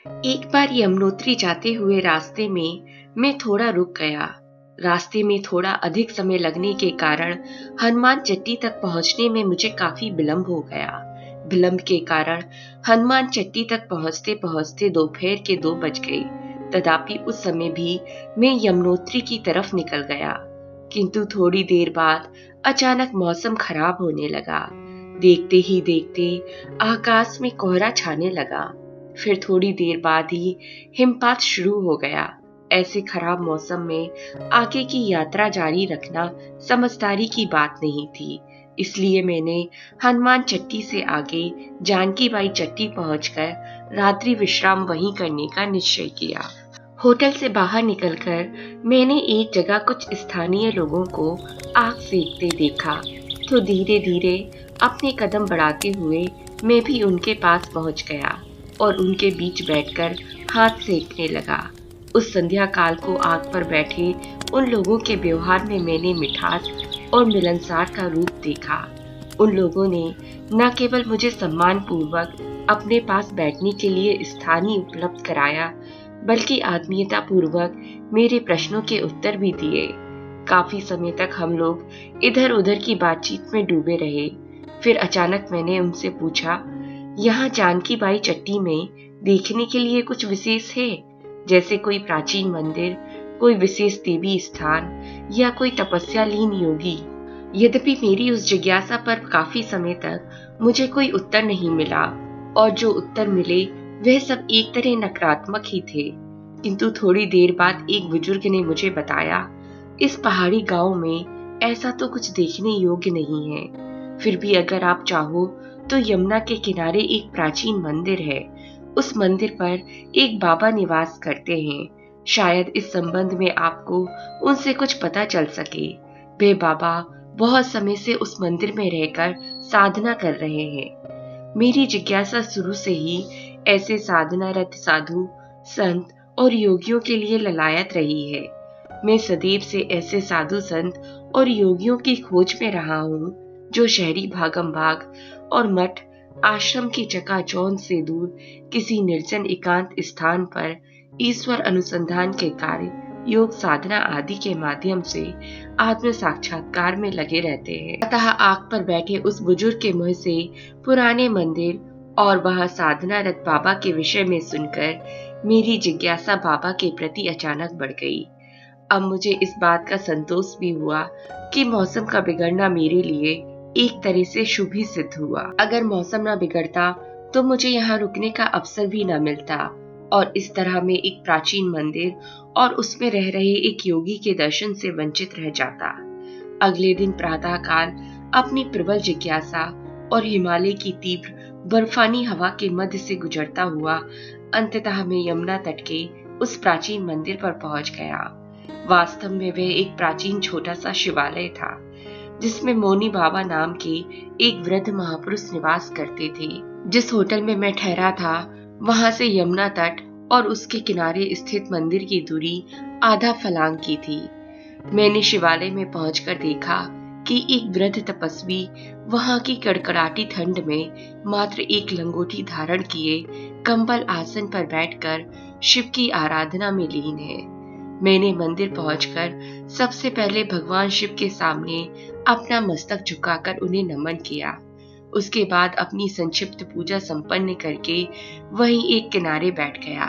एक बार यमुनोत्री जाते हुए रास्ते में मैं थोड़ा रुक गया। रास्ते में थोड़ा अधिक समय लगने के कारण हनुमान चट्टी तक पहुंचने में मुझे काफी विलंब हो गया। विलंब के कारण हनुमान चट्टी तक पहुंचते पहुंचते दोपहर के 2 बज गए। तथापि उस समय भी मैं यमुनोत्री की तरफ निकल गया। किंतु थोड़ी देर बाद अचानक मौसम खराब होने लगा। देखते ही देखते आकाश में कोहरा छाने लगा। फिर थोड़ी देर बाद ही हिमपात शुरू हो गया। ऐसे खराब मौसम में आगे की यात्रा जारी रखना समझदारी की बात नहीं थी। इसलिए मैंने हनुमान चट्टी से आगे जानकी बाई चट्टी पहुंचकर रात्रि विश्राम वहीं करने का निश्चय किया। होटल से बाहर निकलकर मैंने एक जगह कुछ स्थानीय लोगों को आग सेकते देखा, तो धीरे धीरे अपने कदम बढ़ाते हुए मैं भी उनके पास पहुंच गया और उनके बीच बैठकर हाथ सेकने लगा। उस संध्या काल को आग पर बैठे उन लोगों के व्यवहार में मैंने मिठास और मिलनसार का रूप देखा। उन लोगों ने न केवल मुझे सम्मान पूर्वक अपने पास बैठने के लिए स्थान ही उपलब्ध कराया, बल्कि आत्मीयता पूर्वक मेरे प्रश्नों के उत्तर भी दिए। काफी समय तक हम लोग इधर उधर की बातचीत में डूबे रहे। फिर अचानक मैंने उनसे पूछा, यहाँ जानकी बाई चट्टी में देखने के लिए कुछ विशेष है, जैसे कोई प्राचीन मंदिर, कोई विशेष देवी स्थान या कोई तपस्या लीन योगी? यद्यपि मेरी उस जिज्ञासा पर काफी समय तक मुझे कोई उत्तर नहीं मिला, और जो उत्तर मिले वह सब एक तरह नकारात्मक ही थे। किंतु थोड़ी देर बाद एक बुजुर्ग ने मुझे बताया, इस पहाड़ी गांव में ऐसा तो कुछ देखने योग्य नहीं है। फिर भी अगर आप चाहो तो यमुना के किनारे एक प्राचीन मंदिर है। उस मंदिर पर एक बाबा निवास करते हैं। शायद इस संबंध में आपको उनसे कुछ पता चल सके। वे बाबा बहुत समय से उस मंदिर में रहकर साधना कर रहे हैं। मेरी जिज्ञासा शुरू से ही ऐसे साधनारत साधु, संत और योगियों के लिए ललायत रही है। मैं सदैव से ऐसे साधु संत और योगियों की खोज में रहा हूँ, जो शहरी भागम भाग और मठ आश्रम की चकाचौंध से दूर किसी निर्जन एकांत स्थान पर ईश्वर अनुसंधान के कार्य, योग साधना आदि के माध्यम से आत्म साक्षात्कार में लगे रहते हैं। अतः आग पर बैठे उस बुजुर्ग के मुंह से पुराने मंदिर और वह साधनारत बाबा के विषय में सुनकर मेरी जिज्ञासा बाबा के प्रति अचानक बढ़ गई। अब मुझे इस बात का संतोष भी हुआ कि मौसम का बिगड़ना मेरे लिए एक तरह से शुभ ही सिद्ध हुआ। अगर मौसम न बिगड़ता तो मुझे यहाँ रुकने का अवसर भी न मिलता, और इस तरह मैं एक प्राचीन मंदिर और उसमें रह रहे एक योगी के दर्शन से वंचित रह जाता। अगले दिन प्रातः काल अपनी प्रबल जिज्ञासा और हिमालय की तीव्र बर्फानी हवा के मध्य से गुजरता हुआ अंततः मैं यमुना तट के उस प्राचीन मंदिर पर पहुंच गया। वास्तव में वह एक प्राचीन छोटा सा शिवालय था, जिसमें मौनी बाबा नाम के एक वृद्ध महापुरुष निवास करते थे। जिस होटल में मैं ठहरा था, वहां से यमुना तट और उसके किनारे स्थित मंदिर की दूरी आधा फलांग की थी। मैंने शिवालय में पहुंचकर देखा कि एक वृद्ध तपस्वी वहां की कड़कड़ाती ठंड में मात्र एक लंगोटी धारण किए कंबल आसन पर बैठकर शिव की आराधना में लीन है। मैंने मंदिर पहुंचकर सबसे पहले भगवान शिव के सामने अपना मस्तक झुकाकर उन्हें नमन किया। उसके बाद अपनी संक्षिप्त पूजा संपन्न करके वहीं एक किनारे बैठ गया।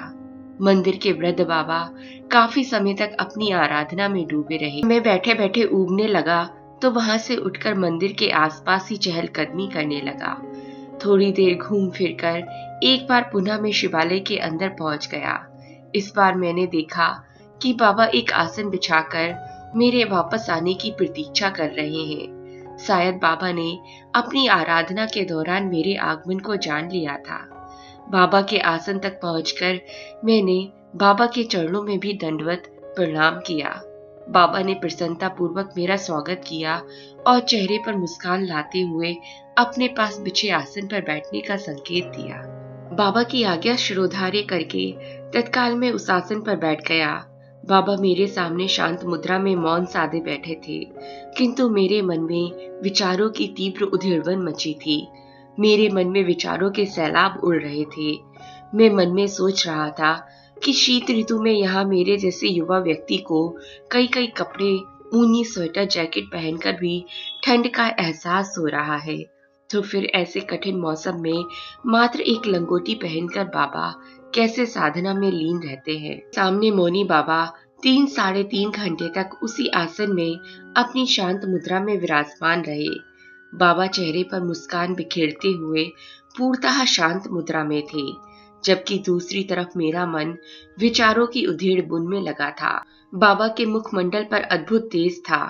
मंदिर के वृद्ध बाबा काफी समय तक अपनी आराधना में डूबे रहे। मैं बैठे बैठे ऊबने लगा तो वहां से उठकर मंदिर के आसपास ही चहलकदमी करने लगा। थोड़ी देर घूम फिरकर एक बार पुनः मैं शिवालय के अंदर पहुंच गया। इस बार मैंने देखा कि बाबा एक आसन बिछाकर मेरे वापस आने की प्रतीक्षा कर रहे हैं। शायद बाबा ने अपनी आराधना के दौरान मेरे आगमन को जान लिया था। बाबा के आसन तक पहुंचकर मैंने बाबा के चरणों में भी दंडवत प्रणाम किया। बाबा ने प्रसन्नता पूर्वक मेरा स्वागत किया और चेहरे पर मुस्कान लाते हुए अपने पास बिछे आसन पर बैठने का संकेत दिया। बाबा की आज्ञा शिरोधार्य करके तत्काल में उस आसन पर बैठ गया। बाबा मेरे सामने शांत मुद्रा में मौन साधे बैठे थे, किंतु मेरे मन में विचारों की तीव्र उद्गिरण मची थी। मेरे मन में विचारों के सैलाब उड़ रहे थे। मैं मन में सोच रहा था कि शीत ऋतु में यहाँ मेरे जैसे युवा व्यक्ति को कई कई कपड़े, ऊनी स्वेटर जैकेट पहनकर भी ठंड का एहसास हो रहा है, तो फिर ऐसे कठिन मौसम में मात्र एक लंगोटी पहनकर बाबा कैसे साधना में लीन रहते हैं। सामने मौनी बाबा 3 साढ़े 3 घंटे तक उसी आसन में अपनी शांत मुद्रा में विराजमान रहे। बाबा चेहरे पर मुस्कान बिखेरते हुए पूर्णतः शांत मुद्रा में थे, जबकि दूसरी तरफ मेरा मन विचारों की उधेड़ बुन में लगा था। बाबा के मुखमंडल पर अद्भुत तेज था।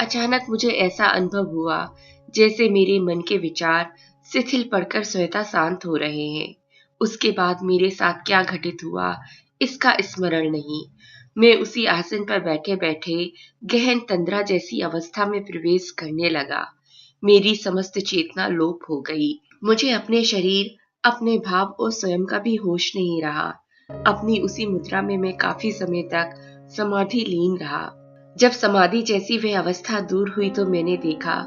अचानक मुझे ऐसा अनुभव हुआ जैसे मेरे मन के विचार शिथिल पड़कर स्वतः शांत हो रहे हैं। उसके बाद मेरे साथ क्या घटित हुआ इसका स्मरण नहीं। मैं उसी आसन पर बैठे बैठे गहन तंद्रा जैसी अवस्था में प्रवेश करने लगा। मेरी समस्त चेतना लोप हो गई। मुझे अपने शरीर, अपने भाव और स्वयं का भी होश नहीं रहा। अपनी उसी मुद्रा में मैं काफी समय तक समाधि लीन रहा। जब समाधि जैसी वह अवस्था दूर हुई तो मैंने देखा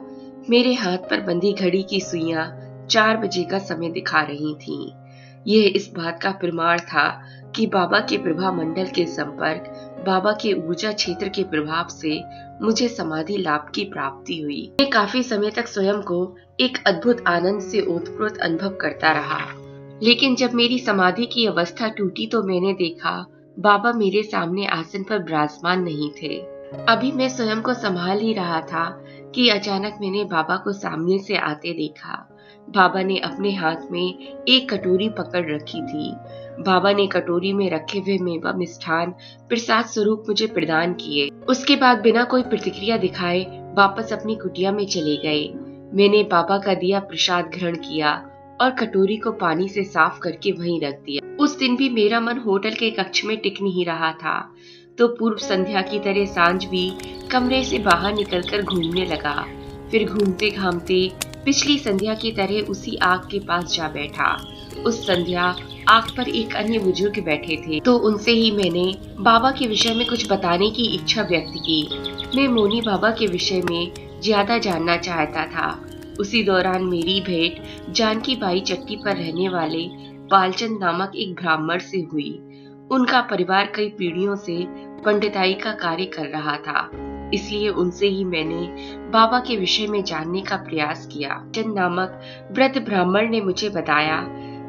मेरे हाथ पर बंधी घड़ी की सुइयां 4 बजे का समय दिखा रही थीं। यह इस बात का प्रमाण था कि बाबा के प्रभा मंडल के संपर्क, बाबा के ऊर्जा क्षेत्र के प्रभाव से मुझे समाधि लाभ की प्राप्ति हुई। मैं काफी समय तक स्वयं को एक अद्भुत आनंद से ओतप्रोत अनुभव करता रहा, लेकिन जब मेरी समाधि की अवस्था टूटी तो मैंने देखा बाबा मेरे सामने आसन पर विराजमान नहीं थे। अभी मैं स्वयं को संभाल ही रहा था कि अचानक मैंने बाबा को सामने से आते देखा। बाबा ने अपने हाथ में एक कटोरी पकड़ रखी थी। बाबा ने कटोरी में रखे हुए मेवा मिष्ठान प्रसाद स्वरूप मुझे प्रदान किए। उसके बाद बिना कोई प्रतिक्रिया दिखाए वापस अपनी कुटिया में चले गए। मैंने बाबा का दिया प्रसाद ग्रहण किया और कटोरी को पानी से साफ करके वहीं रख दिया। उस दिन भी मेरा मन होटल के कक्ष में टिक नहीं रहा था, तो पूर्व संध्या की तरह सांझ भी कमरे से बाहर निकलकर घूमने लगा। फिर घूमते घामते पिछली संध्या की तरह उसी आग के पास जा बैठा। उस संध्या आग पर एक अन्य बुजुर्ग बैठे थे, तो उनसे ही मैंने बाबा के विषय में कुछ बताने की इच्छा व्यक्त की। मैं मौनी बाबा के विषय में ज्यादा जानना चाहता था। उसी दौरान मेरी भेंट जानकी बाई चट्टी पर रहने वाले बालचंद नामक एक ब्राह्मण से हुई। उनका परिवार कई पीढ़ियों से पंडिताई का कार्य कर रहा था, इसलिए उनसे ही मैंने बाबा के विषय में जानने का प्रयास किया। चंद नामक वृद्ध ब्राह्मण ने मुझे बताया,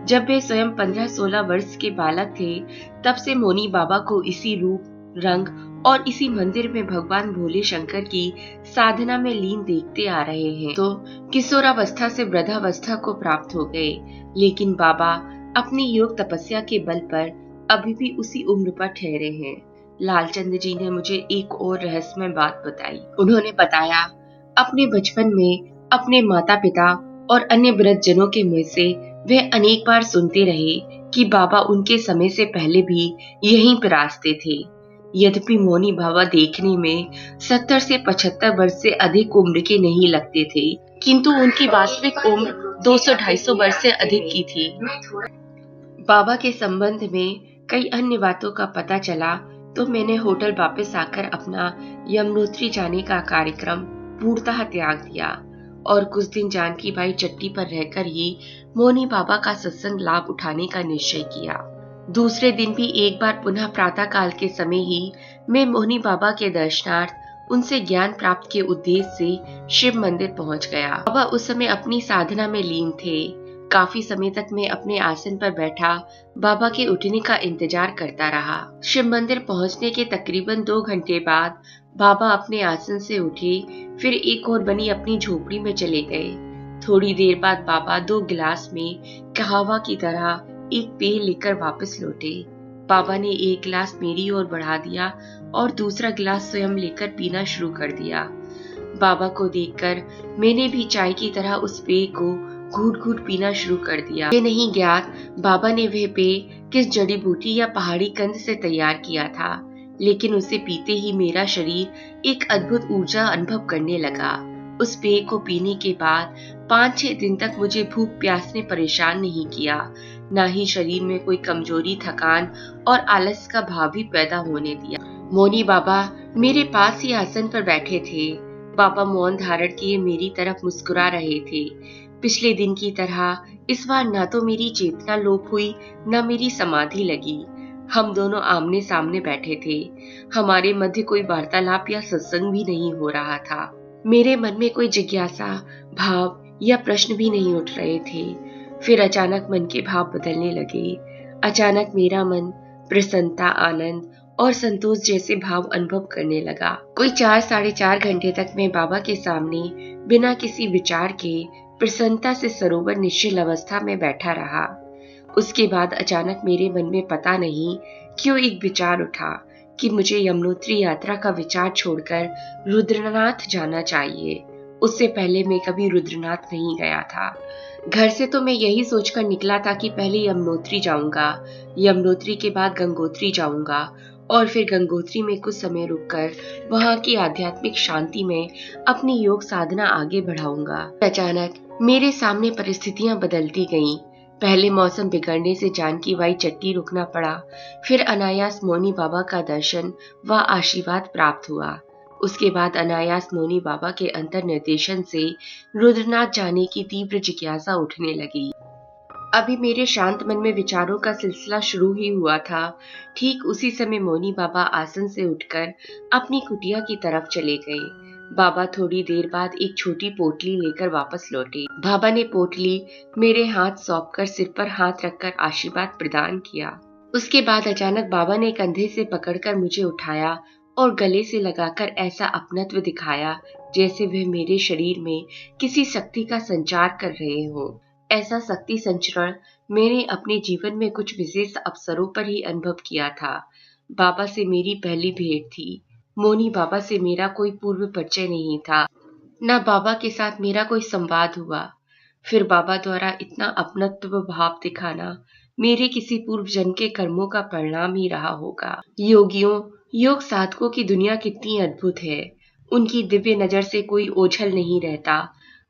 जब वे स्वयं 15-16 वर्ष के बालक थे, तब से मौनी बाबा को इसी रूप, रंग और इसी मंदिर में भगवान भोले शंकर की साधना में लीन देखते आ रहे हैं। तो किशोरावस्था से वृद्धावस्था को प्राप्त हो गए, लेकिन बाबा अपनी योग तपस्या के बल पर अभी भी उसी उम्र पर ठहरे हैं। लालचंद जी ने मुझे एक और रहस्यमय बात बताई। उन्होंने बताया, अपने बचपन में अपने माता पिता और अन्य वृद्ध जनों के मुंह से वे अनेक बार सुनते रहे कि बाबा उनके समय से पहले भी यहीं पर आते थे। यद्यपि मौनी बाबा देखने में 70 से 75 वर्ष से अधिक उम्र के नहीं लगते थे, किंतु उनकी वास्तविक उम्र 200-250 वर्ष से अधिक की थी। बाबा के संबंध में कई अन्य बातों का पता चला तो मैंने होटल वापस आकर अपना यमुनोत्री जाने का कार्यक्रम पूर्णतः त्याग दिया और कुछ दिन जानकी बाई चट्टी पर रहकर ही मौनी बाबा का सत्संग लाभ उठाने का निश्चय किया। दूसरे दिन भी एक बार पुनः प्रातः काल के समय ही मैं मौनी बाबा के दर्शनार्थ उनसे ज्ञान प्राप्त के उद्देश्य से शिव मंदिर पहुंच गया। बाबा उस समय अपनी साधना में लीन थे। काफी समय तक मैं अपने आसन पर बैठा बाबा के उठने का इंतजार करता रहा। शिव मंदिर पहुंचने के तकरीबन 2 घंटे बाद बाबा अपने आसन से उठे, फिर एक और बनी अपनी झोपड़ी में चले गए। थोड़ी देर बाद बाबा 2 गिलास में कहावा की तरह एक पेय लेकर वापस लौटे। बाबा ने एक गिलास मेरी ओर बढ़ा दिया और दूसरा गिलास स्वयं लेकर पीना शुरू कर दिया। बाबा को देखकर मैंने भी चाय की तरह उस पेय को घूट घूट पीना शुरू कर दिया। ये नहीं ज्ञात बाबा ने वह पेय किस जड़ी बूटी या पहाड़ी कंद से तैयार किया था, लेकिन उसे पीते ही मेरा शरीर एक अद्भुत ऊर्जा अनुभव करने लगा। उस पेय को पीने के बाद 5-6 दिन तक मुझे भूख प्यास ने परेशान नहीं किया, न ही शरीर में कोई कमजोरी, थकान और आलस का भाव भी पैदा होने दिया। मौनी बाबा मेरे पास ही आसन पर बैठे थे। बाबा मौन धारण किए मेरी तरफ मुस्कुरा रहे थे। पिछले दिन की तरह इस बार ना तो मेरी चेतना लोप हुई, ना मेरी समाधि लगी। हम दोनों आमने सामने बैठे थे। हमारे मध्य कोई वार्तालाप या सत्संग भी नहीं हो रहा था। मेरे मन में कोई जिज्ञासा, भाव या प्रश्न भी नहीं उठ रहे थे। फिर अचानक मन के भाव बदलने लगे। अचानक मेरा मन प्रसन्नता, आनंद और संतोष जैसे भाव अनुभव करने लगा। कोई 4 साढ़े 4 घंटे तक मैं बाबा के सामने बिना किसी विचार के प्रसन्नता से सरोवर निश्चल अवस्था में बैठा रहा। उसके बाद अचानक मेरे मन में पता नहीं क्यों एक विचार उठा कि मुझे यमुनोत्री यात्रा का विचार छोड़कर रुद्रनाथ जाना चाहिए। उससे पहले मैं कभी रुद्रनाथ नहीं गया था। घर से तो मैं यही सोचकर निकला था कि पहले यमुनोत्री जाऊंगा, यमुनोत्री के बाद गंगोत्री जाऊंगा और फिर गंगोत्री में कुछ समय रुककर वहां की आध्यात्मिक शांति में अपनी योग साधना आगे बढ़ाऊंगा। अचानक मेरे सामने परिस्थितियां बदलती गईं। पहले मौसम बिगड़ने से जानकी बाई चट्टी रुकना पड़ा, फिर अनायास मौनी बाबा का दर्शन व आशीर्वाद प्राप्त हुआ। उसके बाद अनायास मौनी बाबा के अंतर निर्देशन से रुद्रनाथ जाने की तीव्र जिज्ञासा उठने लगी। अभी मेरे शांत मन में विचारों का सिलसिला शुरू ही हुआ था। ठीक उसी समय मौनी बाबा आसन से उठकर अपनी कुटिया की तरफ चले गए। बाबा थोड़ी देर बाद एक छोटी पोटली लेकर वापस लौटे। बाबा ने पोटली मेरे हाथ सौंपकर सिर पर हाथ रखकर आशीर्वाद प्रदान किया। उसके बाद अचानक बाबा ने कंधे से पकड़कर मुझे उठाया और गले से लगाकर ऐसा अपनत्व दिखाया जैसे वह मेरे शरीर में किसी शक्ति का संचार कर रहे हो। ऐसा शक्ति संचरण मैंने अपने जीवन में कुछ विशेष अवसरों पर ही अनुभव किया था। बाबा से मेरी पहली भेंट थी। मौनी बाबा से मेरा कोई पूर्व परिचय नहीं था, न बाबा के साथ मेरा कोई संवाद हुआ। फिर बाबा द्वारा इतना अपनत्व भाव दिखाना मेरे किसी पूर्व जन्म के कर्मों का परिणाम ही रहा होगा। योगियों, योग साधकों की दुनिया कितनी अद्भुत है। उनकी दिव्य नजर से कोई ओझल नहीं रहता,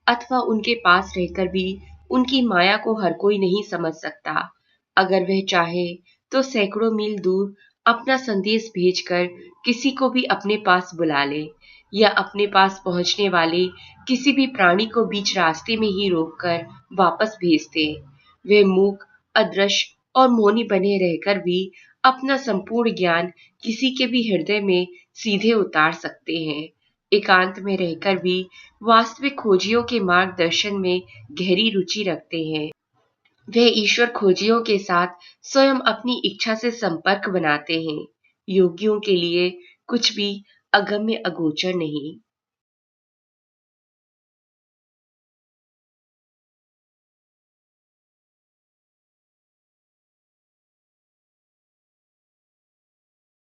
अथवा उनके पास रहकर भी उनकी माया को हर कोई नहीं समझ सकता। अगर वह चाहे तो सैकड़ों मील दूर अपना संदेश भेजकर किसी को भी अपने पास बुला ले, या अपने पास पहुंचने वाले किसी भी प्राणी को बीच रास्ते में ही रोककर वापस भेज दे। वे मूक, अदृश्य और मौनी बने रहकर भी अपना संपूर्ण ज्ञान किसी के भी हृदय में सीधे उतार सकते हैं। एकांत में रहकर भी वास्तविक खोजियों के मार्गदर्शन में गहरी रुचि रखते हैं। वे ईश्वर खोजियों के साथ स्वयं अपनी इच्छा से संपर्क बनाते हैं। योगियों के लिए कुछ भी अगम्य अगोचर नहीं।